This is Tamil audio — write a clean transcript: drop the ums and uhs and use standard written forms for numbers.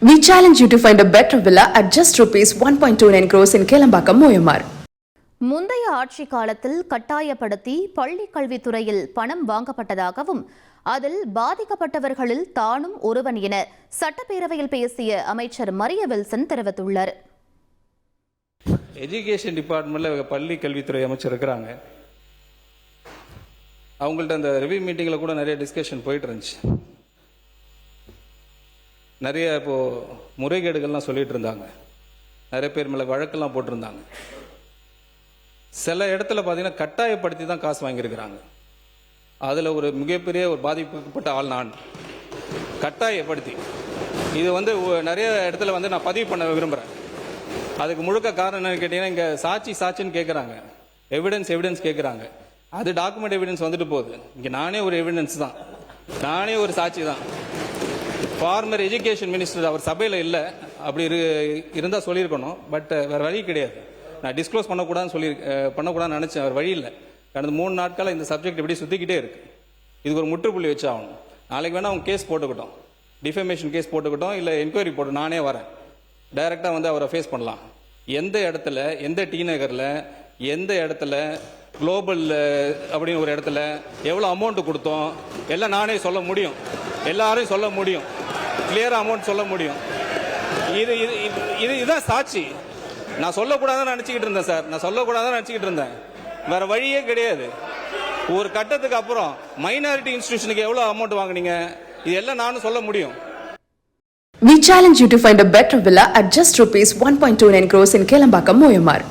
We challenge you to find a better villa at just ₹1.29 crores in Kelambakam, Moyamar. முந்தைய ஆட்சி காலத்தில் கட்டாயப்படுத்தி பள்ளி கல்வித்துறையில் பணம் வாங்கப்பட்டதாகவும் அதில் பாதிக்கப்பட்டவர்களில் தானும் ஒருவன் என சட்டப்பேரவையில் பேசிய அமைச்சர் மரிய வில்சன் தெரிவித்துள்ளார். எஜுகேஷன் டிபார்ட்மெண்ட்ல பள்ளி கல்வித்துறை அமைச்சர் இருக்கிறாங்க. அவங்கள்ட்ட அந்த ரிவ்யூ மீட்டிங்கில் கூட நிறைய டிஸ்கஷன் போயிட்டு இருந்துச்சு. நிறைய இப்போ முறைகேடுகள்லாம் சொல்லிட்டு இருந்தாங்க. நிறைய பேர் மேலே வழக்கெல்லாம் போட்டிருந்தாங்க. சில இடத்துல பார்த்தீங்கன்னா கட்டாயப்படுத்தி தான் காசு வாங்கியிருக்கிறாங்க. அதில் ஒரு மிகப்பெரிய ஒரு பாதிக்கப்பட்ட ஆள் நான். கட்டாயப்படுத்தி இது நிறைய இடத்துல நான் பதிவு பண்ண விரும்புகிறேன். அதுக்கு முழுக்க காரணம் என்னன்னு கேட்டீங்கன்னா, இங்கே சாட்சின்னு கேட்குறாங்க, எவிடன்ஸ் கேட்குறாங்க. அது டாக்குமெண்ட் எவிடன்ஸ் வந்துட்டு போகுது. இங்கே நானே ஒரு எவிடன்ஸ் தான், நானே ஒரு சாட்சி தான். ஃபார்மர் எஜுகேஷன் மினிஸ்டர் அவர் சபையில் இல்லை, அப்படி இருந்தால் சொல்லியிருக்கணும். பட் வேறு வழி கிடையாது. நான் டிஸ்க்ளோஸ் பண்ணக்கூடாதுன்னு நினச்சேன். அவர் வழி இல்லை. கடந்த 3 நாட்களாக இந்த சப்ஜெக்ட் இப்படி சுற்றிக்கிட்டே இருக்கு. இதுக்கு ஒரு முற்றுப்புள்ளி வச்சு ஆகணும். நாளைக்கு வேணால் அவங்க கேஸ் போட்டுக்கிட்டோம், டிஃபமேஷன் கேஸ் போட்டுக்கிட்டோம், இல்லை என்கொயரி போட்டு நானே வரேன், டைரெக்டாக அவரை ஃபேஸ் பண்ணலாம். எந்த இடத்துல, எந்த டி நகரில், எந்த இடத்துல, குளோபல் அப்படின்னு ஒரு இடத்துல எவ்வளோ அமௌண்ட் கொடுத்தோம் எல்லாம் நானே சொல்ல முடியும். எல்லாரையும் சொல்ல முடியும், கிளியராக அமௌண்ட் சொல்ல முடியும். இதுதான் சாட்சி. நான் சொல்லக்கூடாதுன்னு நினச்சிக்கிட்டு இருந்தேன் சார், நான் சொல்லக்கூடாதுன்னு நினச்சிக்கிட்டு இருந்தேன். வேற வழியே கிடையாது. ஒரு கட்டத்துக்கு அப்புறம் மைனாரிட்டி இன்ஸ்டிடியூஷனுக்கு எவ்வளோ அமௌண்ட் வாங்குனீங்க, இது எல்லாம் நானும் சொல்ல முடியும். We challenge you to find a better villa at just ₹1.29 crores in Kelambakam, Moyamar.